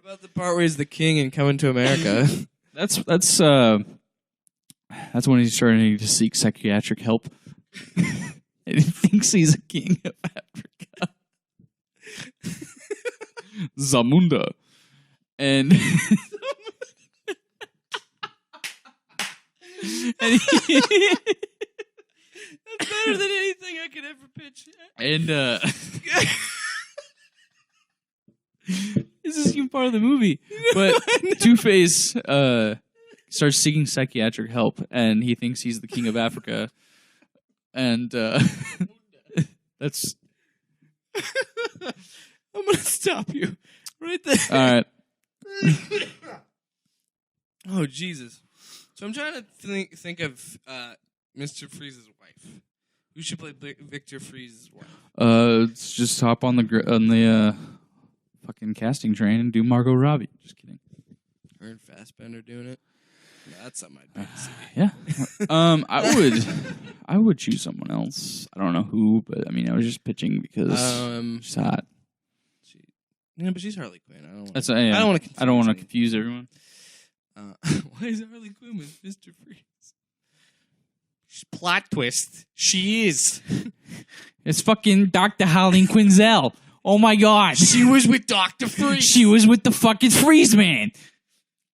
about the part where he's the king and coming to America? that's when he's starting to seek psychiatric help. And he thinks he's a king of Africa. Zamunda. And That's better than anything I could ever pitch. and this is even part of the movie. But Two-Face starts seeking psychiatric help, and he thinks he's the king of Africa. And that's... I'm going to stop you right there. All right. Oh, Jesus. So I'm trying to think of Mr. Freeze's wife. Who should play Victor Freeze's wife? Let's just hop on the fucking casting train and do Margot Robbie. Just kidding. Her and Fassbender doing it? No, that's something I'd pay to see. Yeah. I would choose someone else. I don't know who, but I mean, I was just pitching because she's hot. Yeah, but she's Harley Quinn. I don't want. That's yeah. I don't want to confuse everyone. Why is Harley Quinn with Mr. Freeze? Plot twist. She is. It's fucking Dr. Harleen Quinzel. Oh my god. She was with Dr. Freeze. She was with the fucking Freeze Man.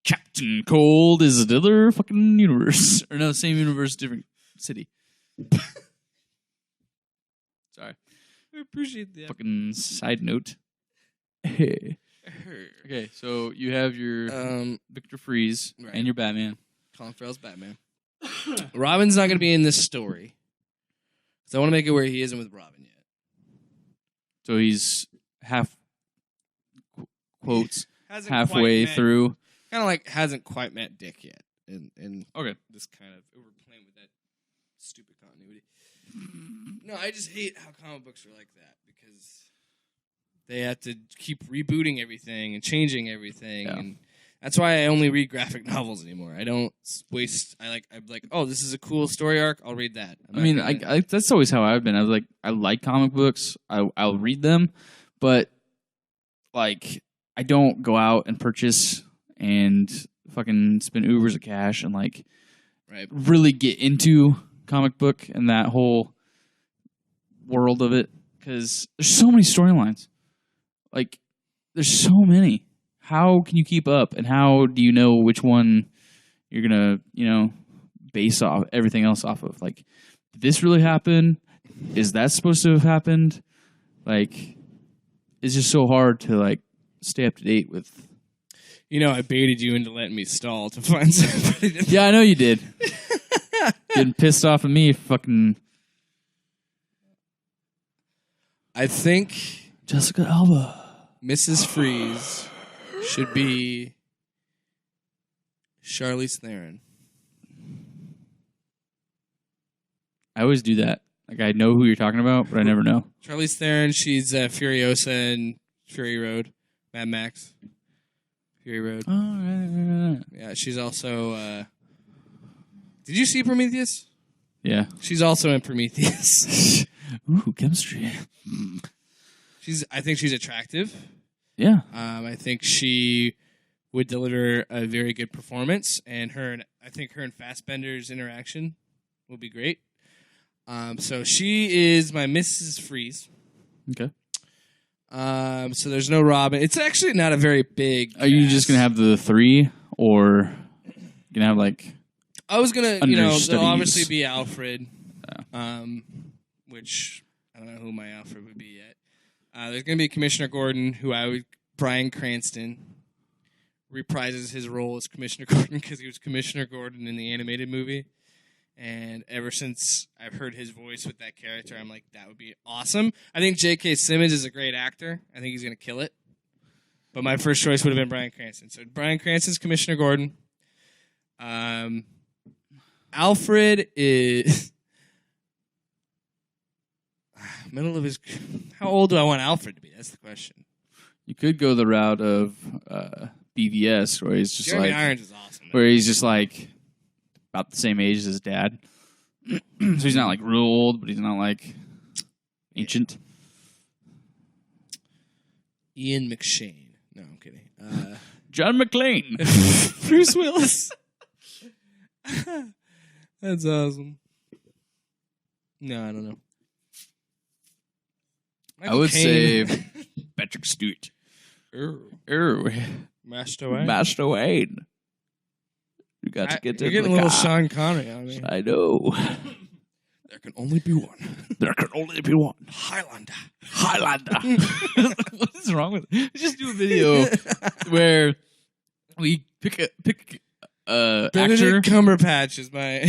Captain Cold is another fucking universe. Or no, same universe, different city. Sorry. I appreciate that. Fucking side note. Okay, so you have your Victor Freeze right. and your Batman. Colin Farrell's Batman. Robin's not going to be in this story. Because I want to make it where he isn't with Robin yet. So he's halfway met, through. Kind of like hasn't quite met Dick yet. And Okay. this kind of, we're playing with that stupid continuity. No, I just hate how comic books are like that. Because they have to keep rebooting everything and changing everything. Yeah. And that's why I only read graphic novels anymore. I don't waste. I'm like, oh, this is a cool story arc. I'll read that. I that's always how I've been. I was like, I like comic books. I'll read them, but like, I don't go out and purchase and fucking spend Ubers of cash and like really get into comic book and that whole world of it because there's so many storylines. Like, there's so many. How can you keep up, and how do you know which one you're gonna, base off everything else off of? Like, did this really happen? Is that supposed to have happened? Like, it's just so hard to like stay up to date with. I baited you into letting me stall to find somebody. Yeah, I know you did. Getting pissed off at me, fucking. I think Jessica Alba. Mrs. Freeze should be Charlize Theron. I always do that. Like, I know who you're talking about, but I never know. Charlize Theron, she's Furiosa in Fury Road, Mad Max. Fury Road. Oh, right. Yeah, she's also. Did you see Prometheus? Yeah. She's also in Prometheus. Ooh, chemistry. I think she's attractive. Yeah. I think she would deliver a very good performance, and I think her and Fassbender's interaction will be great. So she is my Mrs. Freeze. Okay. So there's no Robin. It's actually not a very big. Are you just gonna have the 3, or gonna have like? I was gonna, there'll Understudies. obviously be Alfred, which I don't know who my Alfred would be yet. There's gonna be Commissioner Gordon, Bryan Cranston reprises his role as Commissioner Gordon because he was Commissioner Gordon in the animated movie. And ever since I've heard his voice with that character, I'm like, that would be awesome. I think J.K. Simmons is a great actor. I think he's going to kill it. But my first choice would have been Bryan Cranston. So Bryan Cranston's Commissioner Gordon. Alfred is middle of his. How old do I want Alfred to be? That's the question. You could go the route of BVS, where he's just Jeremy Irons is awesome. where he's just like about the same age as his dad. So he's not like real old, but he's not like ancient. Ian McShane. No, I'm kidding. John McClane. Bruce Willis. That's awesome. No, I don't know. I would say Patrick Stewart. Master Wayne. Master Wayne. You got to get to You're getting a little Sean Connery on me. I know. There can only be one. There can only be one. Highlander. What is wrong with it? Just do a video where we pick Benedict actor, Cumberbatch is my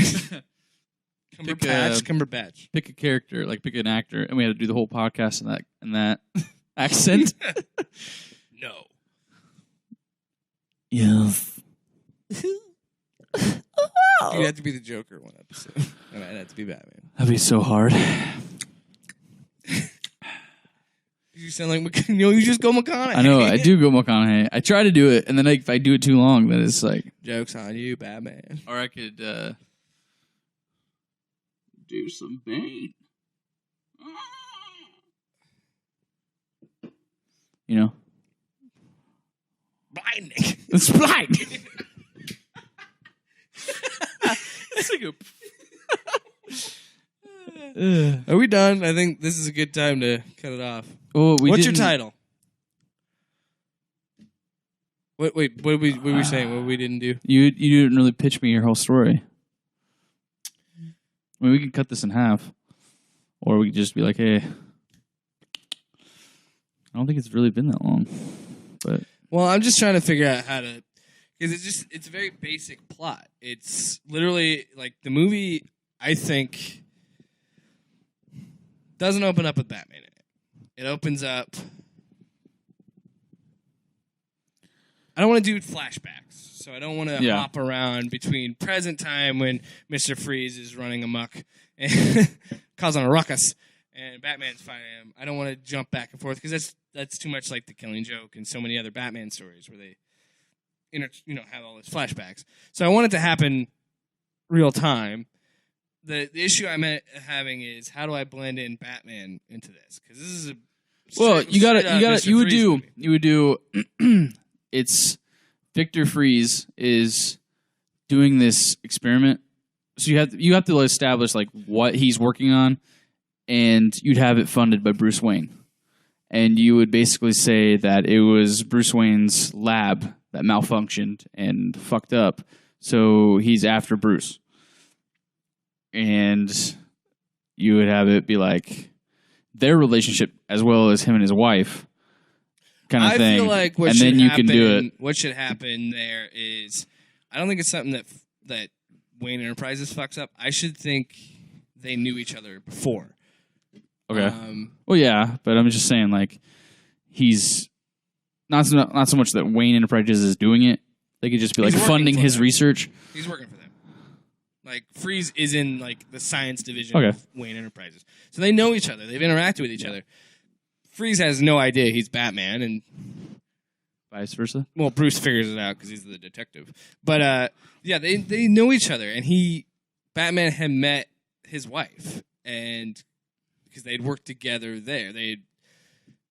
Cumberbatch. pick a character, like pick an actor, and we had to do the whole podcast in that accent. No. Yes. You'd have to be the Joker one episode. And I'd have to be Batman. That'd be so hard. You sound like you just go McConaughey. I know, I do go McConaughey. I try to do it, and then if I do it too long, then it's like... Joke's on you, Batman. Or I could do some Bane. You know? Blinding. It's blinding. It's like Are we done? I think this is a good time to cut it off. Oh, What's your title? Wait, what were we saying? What we didn't do? You didn't really pitch me your whole story. I mean, we could cut this in half, or we could just be like, "Hey, I don't think it's really been that long." But Well, I'm just trying to figure out how to, because it's a very basic plot. It's literally like the movie. I think doesn't open up with Batman in it. It opens up. I don't want to do flashbacks, so I don't want to hop around between present time when Mr. Freeze is running amok and causing a ruckus, and Batman's fighting him. I don't want to jump back and forth because that's too much like The Killing Joke and so many other Batman stories where they, have all those flashbacks. So I want it to happen real time. The issue I'm having is how do I blend in Batman into this? Because this is you would do. It's Victor Freeze is doing this experiment, so you have to establish like what he's working on, and you'd have it funded by Bruce Wayne, and you would basically say that it was Bruce Wayne's lab that malfunctioned and fucked up, so he's after Bruce, and you would have it be like their relationship as well as him and his wife. Kind of thing. I feel like what should happen there is, I don't think it's something that Wayne Enterprises fucks up. I should think they knew each other before. Okay. Well, yeah, but I'm just saying, like, he's not so much that Wayne Enterprises is doing it. They could just be like funding his research. He's working for them. Like Freeze is in like the science division of Wayne Enterprises, so they know each other. They've interacted with each other. Freeze has no idea he's Batman, and vice versa. Well, Bruce figures it out because he's the detective. But they know each other, and Batman had met his wife, and because they'd worked together there, they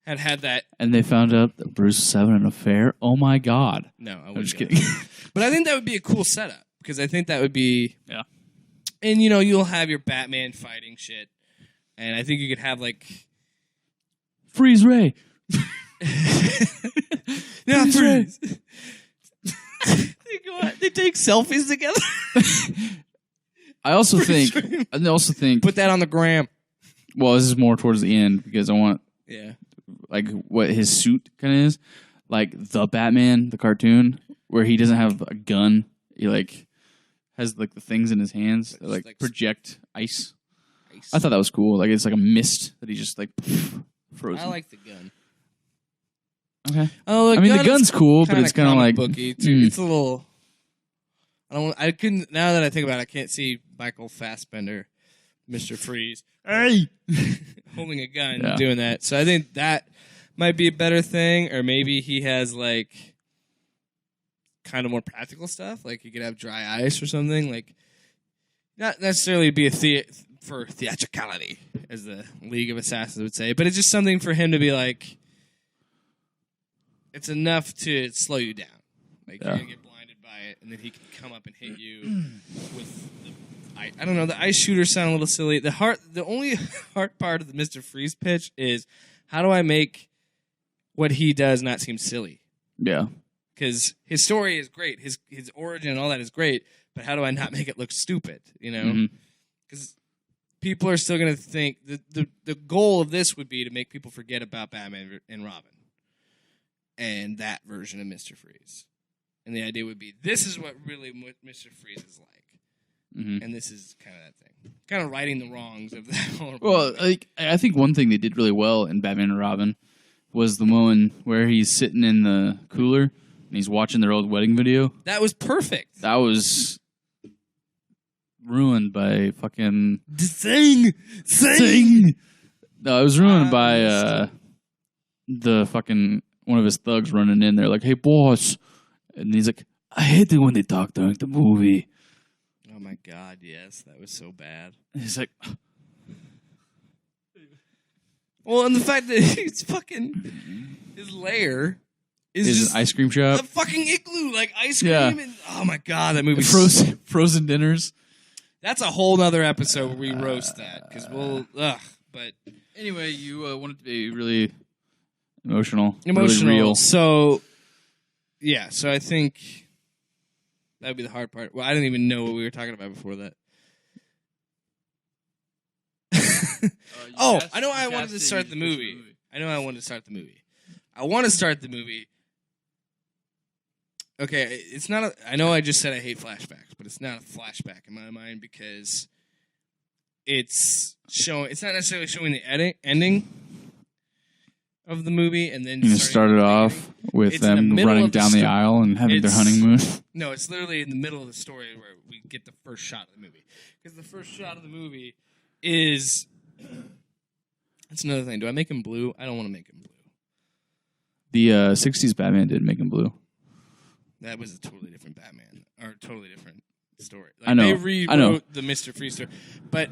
had that. And they found out that Bruce was having an affair. Oh my God! No, I I'm just wouldn't kidding. But I think that would be a cool setup because I think that would be Yeah. And you'll have your Batman fighting shit, and I think you could have like Freeze Ray. yeah, Freeze. they take selfies together. I also think. Put that on the gram. Well, this is more towards the end because I want Yeah. like what his suit kind of is, like the Batman, the cartoon, where he doesn't have a gun. He like has like the things in his hands that like project ice. I thought that was cool. Like it's like a mist that he just like frozen. I like the gun. Okay. Oh, I mean the gun's cool, but it's kind of like booky too. It's a little. I couldn't. Now that I think about it, I can't see Michael Fassbender, Mr. Freeze, hey, holding a gun doing that. So I think that might be a better thing, or maybe he has like kind of more practical stuff, like he could have dry ice or something. Like not necessarily be for theatricality, as the League of Assassins would say, but it's just something for him to be like. It's enough to slow you down. Like you're gonna get blinded by it, and then he can come up and hit you with the I don't know. The ice shooters sound a little silly. The only hard part of the Mr. Freeze pitch is how do I make what he does not seem silly? Yeah. Because his story is great, his origin and all that is great, but how do I not make it look stupid? Because people are still gonna think the goal of this would be to make people forget about Batman and Robin. And that version of Mr. Freeze. And the idea would be, this is what really Mr. Freeze is like. And this is kind of that thing. Kind of righting the wrongs of that whole Well, I think one thing they did really well in Batman and Robin was the moment where he's sitting in the cooler and he's watching their old wedding video. That was perfect. That was ruined by fucking... Sing! No, it was ruined by the fucking... one of his thugs running in there like, hey, boss. And he's like, I hate it when they talk during the movie. Oh, my God, yes. That was so bad. And he's like... Well, and the fact that he's fucking... His lair is just... an ice cream shop. A fucking igloo, like ice cream. Yeah. And, oh, my God, that movie... Frozen dinners. That's a whole nother episode where we roast that. Because we'll... but... Anyway, you want it to be really... Emotional, really real. So, yeah. So I think that would be the hard part. Well, I didn't even know what we were talking about before that. I know I wanted to start the movie. I want to start the movie. Okay, it's not. I know I just said I hate flashbacks, but it's not a flashback in my mind because it's showing. It's not necessarily showing the ending of the movie, and then you started off with them running down the aisle and having their honeymoon. No, it's literally in the middle of the story where we get the first shot of the movie. Because the first shot of the movie is... That's another thing. Do I make him blue? I don't want to make him blue. The 60s Batman did make him blue. That was a totally different Batman. Or a totally different story. Like, I know. They rewrote the Mr. Freeze story. But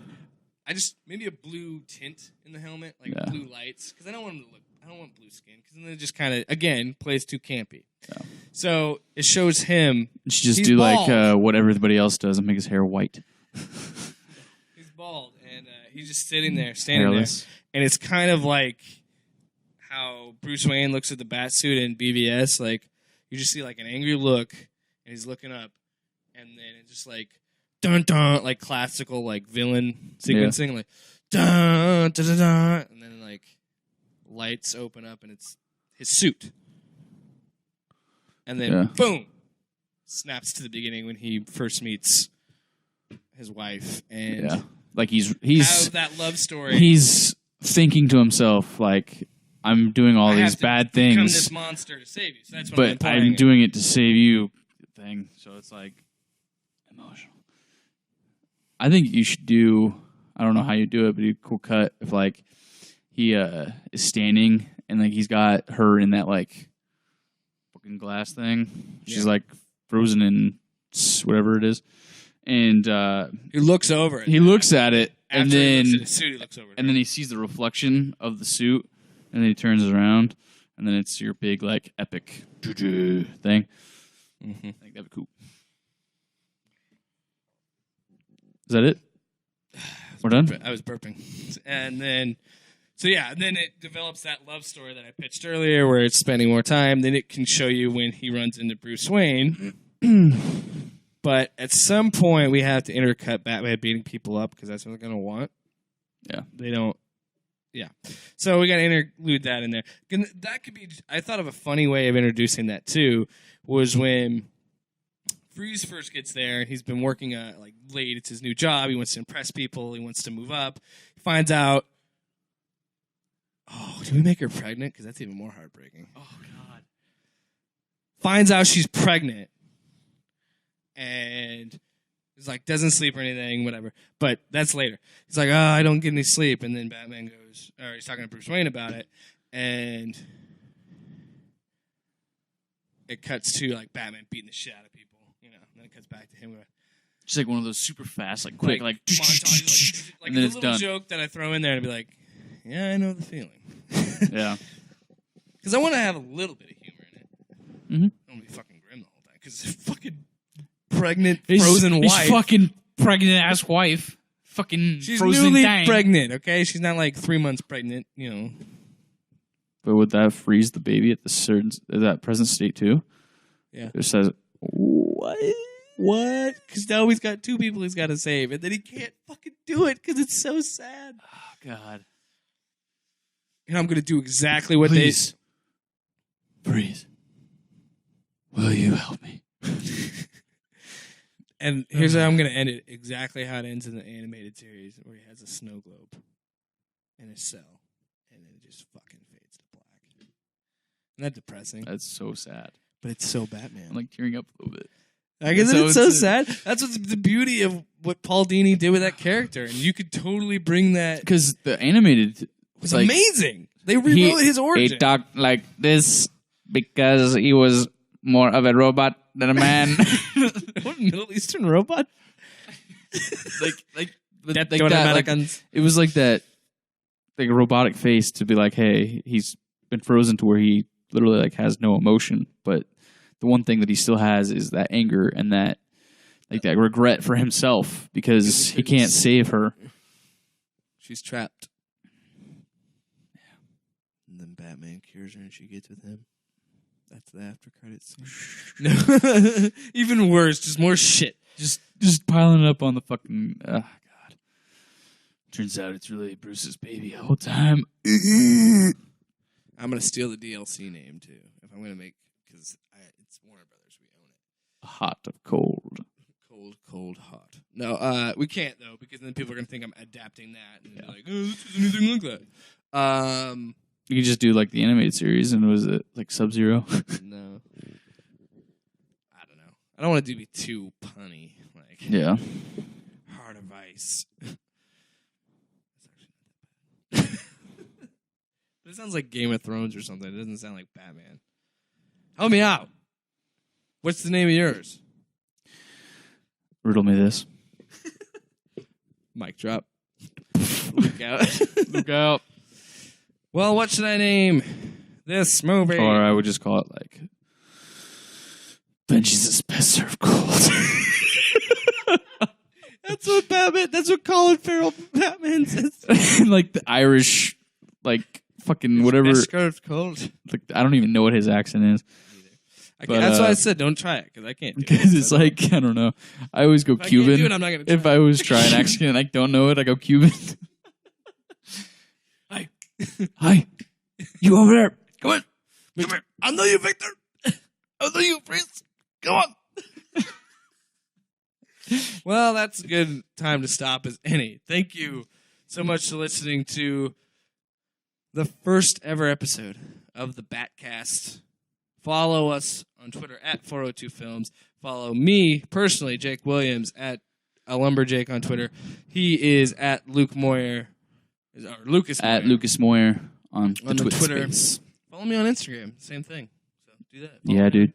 I just... Maybe a blue tint in the helmet. Like blue lights. Because I don't want him to look... I don't want blue skin because then it just kind of again plays too campy. Yeah. So it shows him. You should just do bald. Like what everybody else does and make his hair white. He's bald and he's just sitting there, standing Hairless. there, and it's kind of like how Bruce Wayne looks at the Batsuit in BVS. Like you just see like an angry look, and he's looking up, and then it's just like dun dun, like classical like villain sequencing, like dun dun dun dun, and then like. Lights open up and it's his suit, and then boom, snaps to the beginning when he first meets his wife, and like he's have that love story. He's thinking to himself like, I'm doing all these bad things. Become this monster to save you. So that's what I'm doing it to save you. Thing. So it's like emotional. I think you should do. I don't know how you do it, but a cool cut if like. He is standing and like he's got her in that like fucking glass thing. She's like frozen in whatever it is, and he looks over it. He looks at it and after he then looks at his suit, he looks over. and then he sees the reflection of the suit, and then he turns around, and then it's your big like epic thing. I think that'd be cool. Is that it? We're done? I was burping. And then, and then it develops that love story that I pitched earlier where it's spending more time. Then it can show you when he runs into Bruce Wayne. But at some point, we have to intercut Batman beating people up because that's what they're going to want. Yeah. They don't. Yeah. So we got to interlude that in there. That could be. I thought of a funny way of introducing that too was when Freeze first gets there and he's been working like late. It's his new job. He wants to impress people. He wants to move up. He finds out. Oh, do we make her pregnant? Because that's even more heartbreaking. Oh God. Finds out she's pregnant, and he's like doesn't sleep or anything, whatever. But that's later. He's like, oh, I don't get any sleep, and then Batman goes, or he's talking to Bruce Wayne about it, and it cuts to like Batman beating the shit out of people, and then it cuts back to him going. Just like one of those super fast, like quick, like montage, like and then a it's little done. joke that I throw in there and be like, yeah, I know the feeling. Yeah. Because I want to have a little bit of humor in it. Mm-hmm. I don't want to be fucking grim the whole time. Because his fucking pregnant, frozen wife. His fucking pregnant ass wife. Fucking She's frozen newly dang. pregnant, okay? She's not like 3 months pregnant, But would that freeze the baby at that present state too? Yeah. It says, what? What? Because now he's got 2 people he's got to save, and then he can't fucking do it because it's so sad. Oh, God. And I'm going to do exactly what Please. Freeze. Will you help me? And here's how I'm going to end it. Exactly how it ends in the animated series, where he has a snow globe in his cell, and then it just fucking fades to black. Isn't that depressing? That's so sad. But it's so Batman. I'm like tearing up a little bit. I guess So it's so it's sad. That's what's the beauty of what Paul Dini did with that character, and you could totally bring that. Because the animated was amazing. They rewrote his origin. He talked like this because he was more of a robot than a man. What Middle Eastern robot? like it was like that, like a robotic face to be like, hey, he's been frozen to where he literally like has no emotion, but the one thing that he still has is that anger and that like that regret for himself because he can't save her. She's trapped. And then Batman cures her and she gets with him. That's the after credits scene. No. Even worse, just more shit. Just piling it up on the fucking God. Turns out it's really Bruce's baby the whole time. I'm gonna steal the DLC name too. If I'm gonna make because it's Warner Brothers, we own it. Hot of cold. Cold, hot. No, we can't though because then people are gonna think I'm adapting that and be like, oh, this is anything like that. You could just do like the animated series and was it like Sub-Zero? No, I don't know. I don't want to be too punny. Like Yeah. Heart of Ice. It sounds like Game of Thrones or something. It doesn't sound like Batman. Help me out. What's the name of yours? Riddle me this. Mic drop. Look out. Look out. Well, what should I name this movie? Or I would just call it like Benji's best served cold. That's what Colin Farrell Batman says. Like the Irish, like fucking whatever. Best served cold. Like, I don't even know what his accent is. That's why I said don't try it because I can't. Because it's like I don't know. I always go Cuban. I can't do it, I'm not gonna try. If I was trying accent and I don't know it, I go Cuban. Hi. Hi. You over there. Come on. Come here. I know you, Victor. I know you, Prince. Come on. Well, that's a good time to stop as any. Thank you so much for listening to the first ever episode of the Batcast. Follow us on Twitter at 402films. Follow me personally, Jake Williams, at Lumberjake on Twitter. He is at Luke Moyer. Or Lucas Moyer. At Lucas Moyer on the Twitter. Space. Follow me on Instagram. Same thing. So do that. Yeah, dude.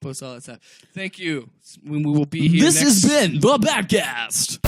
Post all that stuff. Thank you. We will be here This next has been the Batcast.